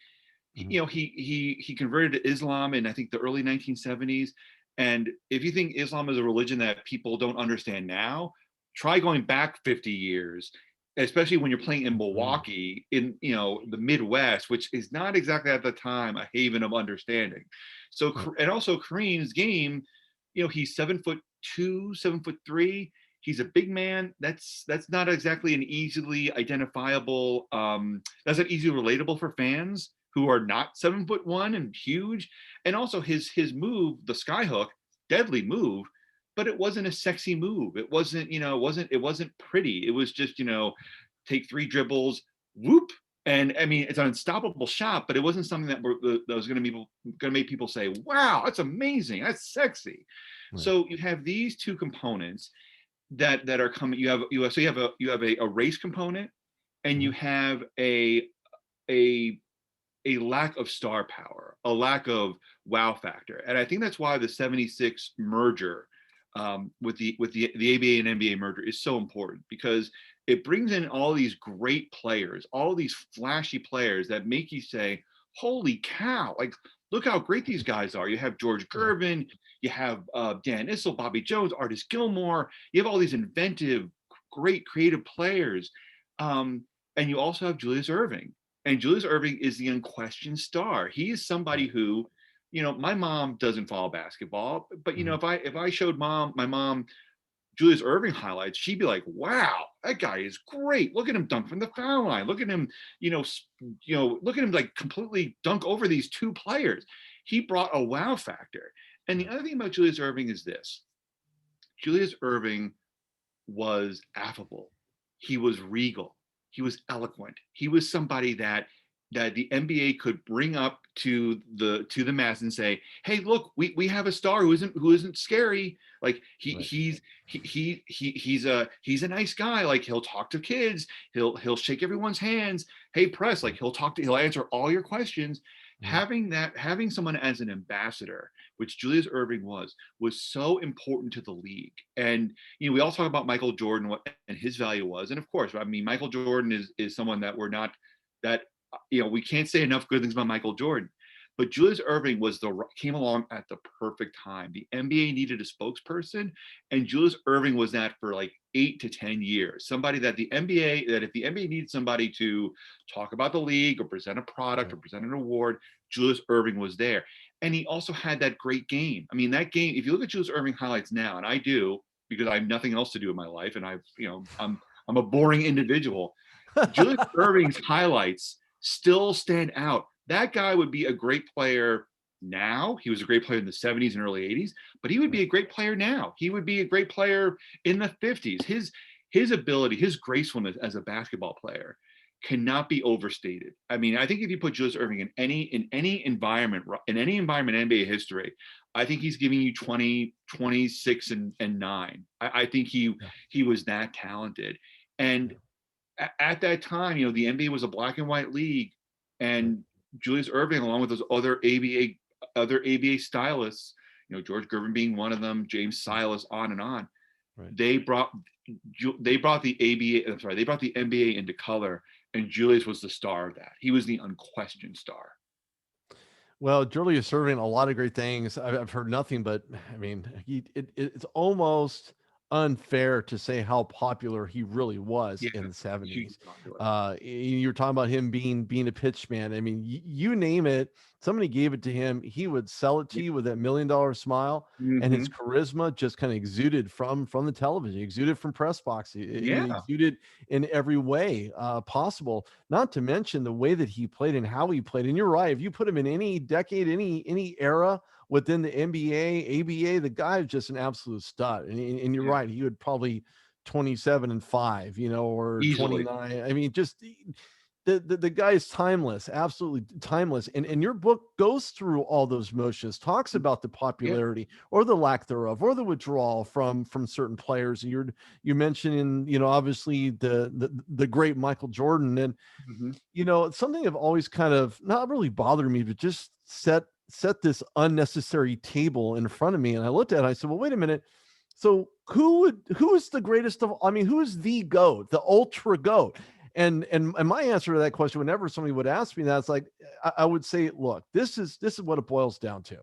Mhm. he converted to Islam in, I think, the early 1970s. And if you think Islam is a religion that people don't understand now, try going back 50 years, especially when you're playing in Mhm. Milwaukee, in, the Midwest, which is not exactly at the time a haven of understanding. So, Right. and also Kareem's game, he's 7'2", 7'3". He's a big man. That's not exactly an easily identifiable. That's not easily relatable for fans who are not 7'1" and huge. And also his move, the skyhook, deadly move, but it wasn't a sexy move. It wasn't, it wasn't pretty. It was just, take three dribbles, whoop. And I mean, it's an unstoppable shot, but it wasn't something that was going to make people say, "Wow, that's amazing, that's sexy." Right. So you have these two components that are coming. You have a race component, and you Mhm. have a a lack of star power, a lack of wow factor. And I think that's why the 76 merger, with the ABA and NBA merger, is so important, because it brings in all these great players, all these flashy players that make you say, holy cow, like, look how great these guys are. You have George Yeah. Gervin, you have Dan Issel, Bobby Jones, Artis Gilmore. You have all these inventive, great creative players. And you also have Julius Erving, and Julius Erving is the unquestioned star. He is somebody Right. who, my mom doesn't follow basketball, but, Mhm. if I showed my mom Julius Erving highlights, she'd be like, "Wow, that guy is great. Look at him dunk from the foul line. Look at him, look at him, like, completely dunk over these two players." He brought a wow factor. And the Yeah. other thing about Julius Erving is this: Julius Erving was affable. He was regal. He was eloquent. He was somebody that the NBA could bring up to the mass and say, "Hey, look, we have a star who isn't scary. Like, Right. he's a nice guy. Like, he'll talk to kids. He'll shake everyone's hands. Hey, press, like, Mhm. he'll answer all your questions." Mhm. Having someone as an ambassador, which Julius Erving was so important to the league. And, we all talk about Michael Jordan, and his value was. And of course, I mean, Michael Jordan is someone that we're not, that we can't say enough good things about Michael Jordan. but Julius Erving came along at the perfect time. The NBA needed a spokesperson, and Julius Erving was that for like 8 to 10 years. Somebody that if the NBA needed somebody to talk about the league or present a product or present an award, Julius Erving was there. And he also had that great game. I mean, that game, if you look at Julius Erving highlights now, and I do because I have nothing else to do in my life, and I'm a boring individual. Julius Erving's highlights still stand out. That guy would be a great player now. He was a great player in the 70s and early 80s, but he would be a great player now. He would be a great player in the 50s. His ability, his gracefulness as a basketball player cannot be overstated. I mean, I think if you put Julius Erving in any environment in NBA history, I think he's giving you 20, 26, and 9. I think he was that talented. And at that time, the NBA was a black and white league, and Julius Erving, along with those other ABA stylists, George Gervin being one of them, James Silas, on and on. Right. They brought the NBA into color, and Julius was the star of that. He was the unquestioned star. Well, Julius Erving, a lot of great things. I've heard nothing but, I mean, it's almost unfair to say how popular he really was in the 70s. You were talking about him being a pitch man. I mean, you name it, somebody gave it to him, he would sell it to you with that $1 million smile, and his charisma just kind of exuded from the television, exuded from press box, exuded in every way possible. Not to mention the way that he played and how he played. And you're right, if you put him in any decade, any era within the NBA, ABA, the guy is just an absolute stud. And you're right, he would probably 27-5, or easily 29. I mean, just the guy is timeless, absolutely timeless. And your book goes through all those motions, talks about the popularity or the lack thereof, or the withdrawal from certain players. And you mentioned obviously the great Michael Jordan. And it's something I've always kind of not really bothered me, but just set this unnecessary table in front of me. And I looked at it, I said, well, wait a minute. So who is the greatest of, who is the GOAT, the ultra GOAT? And my answer to that question, whenever somebody would ask me that, it's like, I would say, look, this is what it boils down to.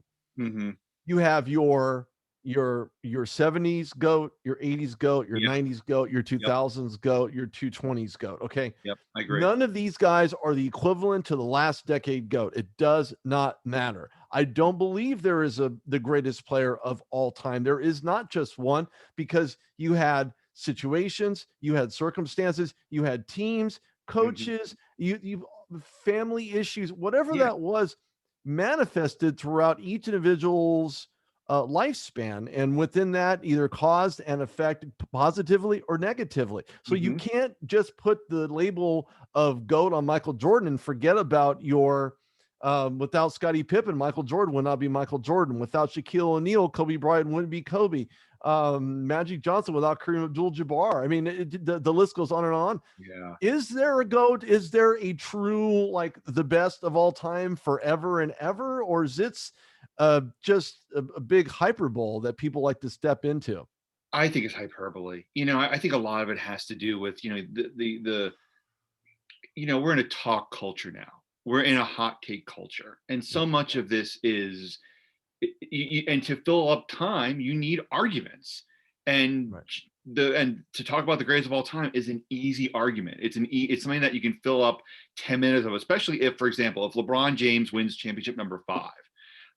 You have your 70s GOAT, your 80s GOAT, your 90s GOAT, your 2000s GOAT, your 2020s GOAT. Okay. Yep. I agree. None of these guys are the equivalent to the last decade GOAT. It does not matter. I don't believe there is the greatest player of all time. There is not just one, because you had situations, you had circumstances, you had teams, coaches, you family issues, whatever that was, manifested throughout each individual's lifespan, and within that either caused an effect positively or negatively. So you can't just put the label of GOAT on Michael Jordan and forget about your without Scottie Pippen, Michael Jordan would not be Michael Jordan. Without Shaquille O'Neal, Kobe Bryant wouldn't be Kobe. Magic Johnson without Kareem Abdul-Jabbar. I mean, the list goes on and on. Yeah. Is there a GOAT? Is there a true, like, the best of all time forever and ever? Or is it just a big hyperbole that people like to step into? I think it's hyperbole. I think a lot of it has to do with, we're in a talk culture now. We're in a hot take culture. And so much of this is, and to fill up time, you need arguments. And and to talk about the greatest of all time is an easy argument. It's something that you can fill up 10 minutes of, especially if, for example, if LeBron James wins championship number 5,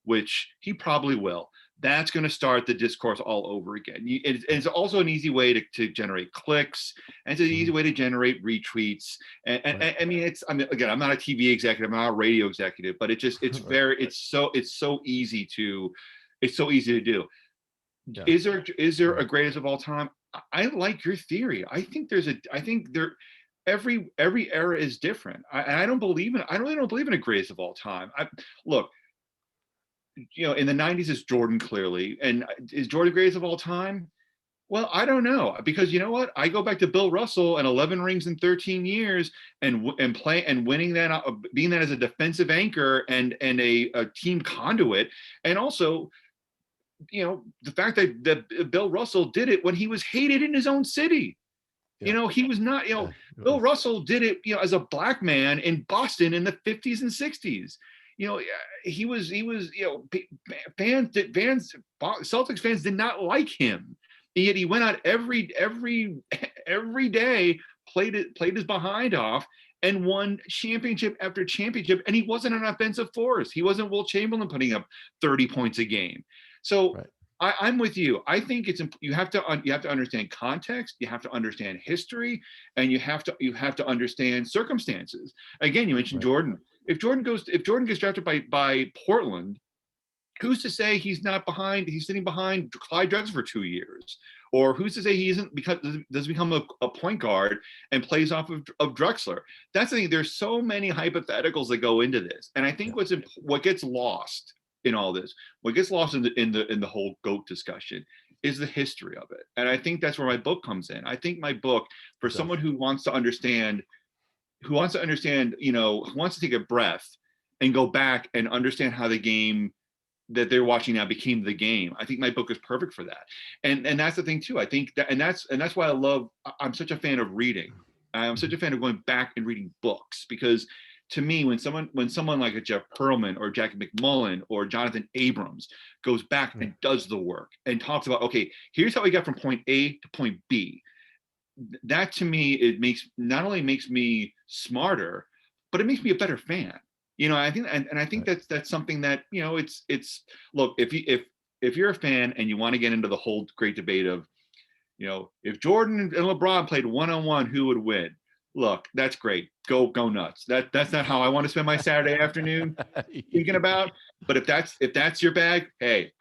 which he probably will, that's going to start the discourse all over again. It's also an easy way to generate clicks, and it's an easy way to generate retweets. And I mean, again, I'm not a TV executive, I'm not a radio executive, but it's so easy to do. Yeah. Is there a greatest of all time? I like your theory. I think every era is different. I really don't believe in a greatest of all time. Look, in the 90s is Jordan, clearly. And is Jordan greatest of all time? Well, I don't know, because you know what? I go back to Bill Russell and 11 rings in 13 years and winning that, being that as a defensive anchor and a team conduit. And also, the fact that Bill Russell did it when he was hated in his own city. Yeah. He was not, Bill Russell did it, as a black man in Boston in the 50s and 60s. Celtics fans did not like him. And yet he went out every day, played his behind off, and won championship after championship. And he wasn't an offensive force. He wasn't Will Chamberlain putting up 30 points a game. So Right. I'm with you. I think you have to understand context, you have to understand history, and you have to understand circumstances. Again, you mentioned Right. Jordan. If Jordan gets drafted by Portland, who's to say he's not behind? He's sitting behind Clyde Drexler for 2 years, or who's to say he isn't, because does become a point guard and plays off of Drexler? That's the thing. There's so many hypotheticals that go into this, and I think Yeah. what gets lost in all this, what gets lost in the whole GOAT discussion, is the history of it. And I think that's where my book comes in. I think my book, for someone who wants to understand, who wants to take a breath and go back and understand how the game that they're watching now became the game. I think my book is perfect for that. And that's the thing too. I think that, and that's why I'm such a fan of reading. I'm such a fan of going back and reading books, because to me, when someone like a Jeff Pearlman or Jackie McMullen or Jonathan Abrams goes back and does the work and talks about, okay, here's how we got from point A to point B, that to me, it not only makes me smarter, but it makes me a better fan. I think, and I think that's something that, it's look, if you're a fan and you want to get into the whole great debate of, if Jordan and LeBron played one-on-one, who would win? Look, that's great. Go nuts. That's not how I want to spend my Saturday afternoon thinking about. But if that's your bag, hey,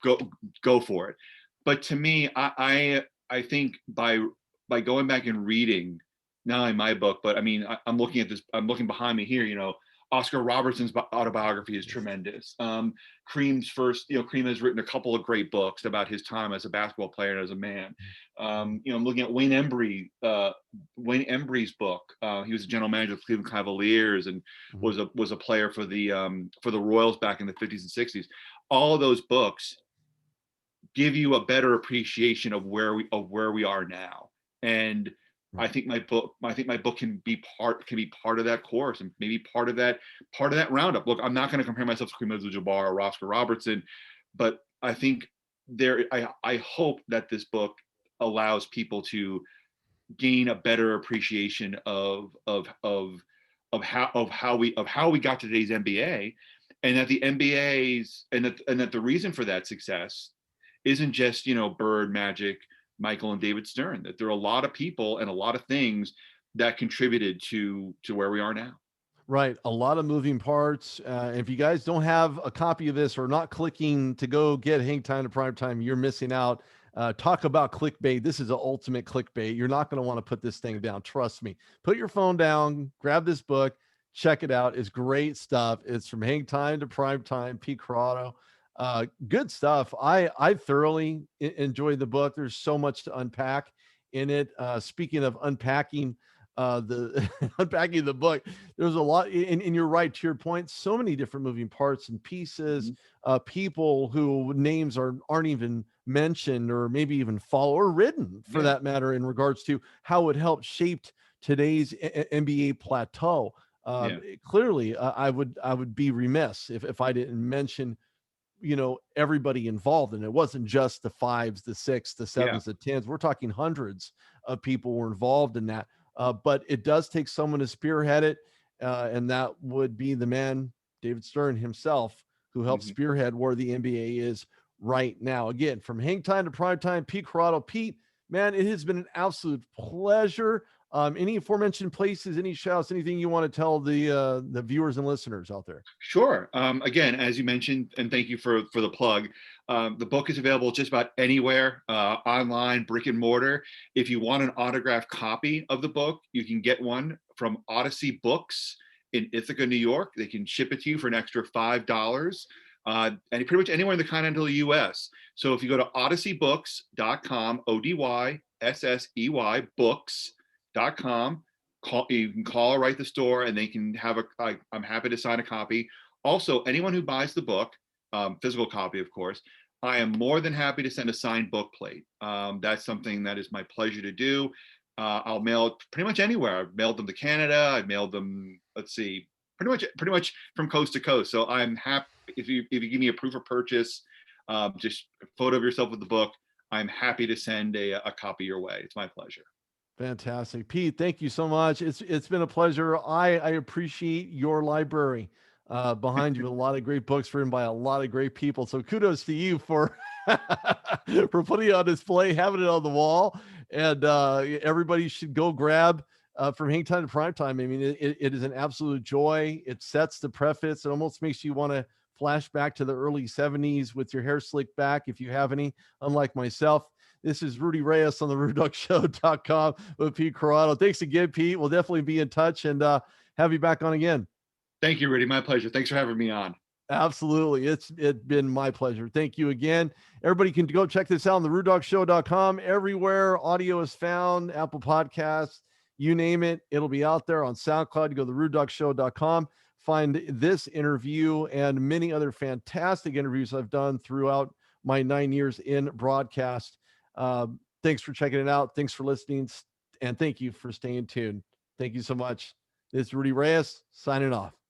go for it. But to me, I think by going back and reading not only my book, but I mean, I'm looking at this. I'm looking behind me here. Oscar Robertson's autobiography is tremendous. Kareem has written a couple of great books about his time as a basketball player and as a man. I'm looking at Wayne Embry's book. He was a general manager of the Cleveland Cavaliers and was a player for the Royals back in the 50s and 60s. All of those books give you a better appreciation of where we are now. And I think my book can be part of that course, and maybe part of that roundup. Look, I'm not going to compare myself to Kareem Abdul-Jabbar or Oscar Robertson, but I think I hope that this book allows people to gain a better appreciation of how we got to today's NBA, and that the NBA's and that the reason for that success isn't just Bird, Magic, Michael, and David Stern, that there are a lot of people and a lot of things that contributed to where we are now. Right. A lot of moving parts. If you guys don't have a copy of this or not clicking to go get Hang Time to Prime Time, you're missing out. Talk about clickbait. This is the ultimate clickbait. You're not going to want to put this thing down. Trust me. Put your phone down, grab this book, check it out. It's great stuff. It's From Hang Time to Prime Time, Pete Croatto. Good stuff. I thoroughly enjoyed the book. There's so much to unpack in it. Speaking of unpacking, the unpacking the book, there's a lot, and you're right, to your point, so many different moving parts and pieces, people who names aren't even mentioned or maybe even follow or written for that matter, in regards to how it helped shaped today's NBA plateau. Clearly, I would be remiss if I didn't mention everybody involved. And it wasn't just the fives, the six, the sevens, the tens. We're talking hundreds of people were involved in that. But it does take someone to spearhead it. And that would be the man, David Stern himself, who helped spearhead where the NBA is right now. Again, From Hang Time to Prime Time, Pete Croatto. Pete, man, it has been an absolute pleasure. Any aforementioned places, any shouts, anything you want to tell the viewers and listeners out there? Sure. Again, as you mentioned, and thank you for the plug, the book is available just about anywhere, online, brick and mortar. If you want an autographed copy of the book, you can get one from Odyssey Books in Ithaca, New York. They can ship it to you for an extra $5. And pretty much anywhere in the continental US. So if you go to odysseybooks.com, ODYSSEY books.com, you can call or write the store, and they can have I'm happy to sign a copy. Also, anyone who buys the book, physical copy, of course, I am more than happy to send a signed book plate. That's something that is my pleasure to do. I'll mail it pretty much anywhere. I've mailed them to Canada. I've mailed them, pretty much from coast to coast. So I'm happy if you give me a proof of purchase, just a photo of yourself with the book. I'm happy to send a copy your way. It's my pleasure. Fantastic. Pete, thank you so much. It's been a pleasure. I appreciate your library behind you with a lot of great books written by a lot of great people. So kudos to you for for putting it on display, having it on the wall, and everybody should go grab from Hang Time to Prime Time. I mean, it is an absolute joy. It sets the preface. It almost makes you want to flash back to the early 70s with your hair slicked back if you have any, unlike myself. This is Rudy Reyes on the TheRudeDogShow.com with Pete Croatto. Thanks again, Pete. We'll definitely be in touch and have you back on again. Thank you, Rudy. My pleasure. Thanks for having me on. Absolutely. It's been my pleasure. Thank you again. Everybody can go check this out on TheRudeDogShow.com. Everywhere audio is found, Apple Podcasts, you name it, it'll be out there on SoundCloud. You go to TheRudeDogShow.com. Find this interview and many other fantastic interviews I've done throughout my 9 years in broadcast. Thanks for checking it out. Thanks for listening. And thank you for staying tuned. Thank you so much. This is Rudy Reyes signing off.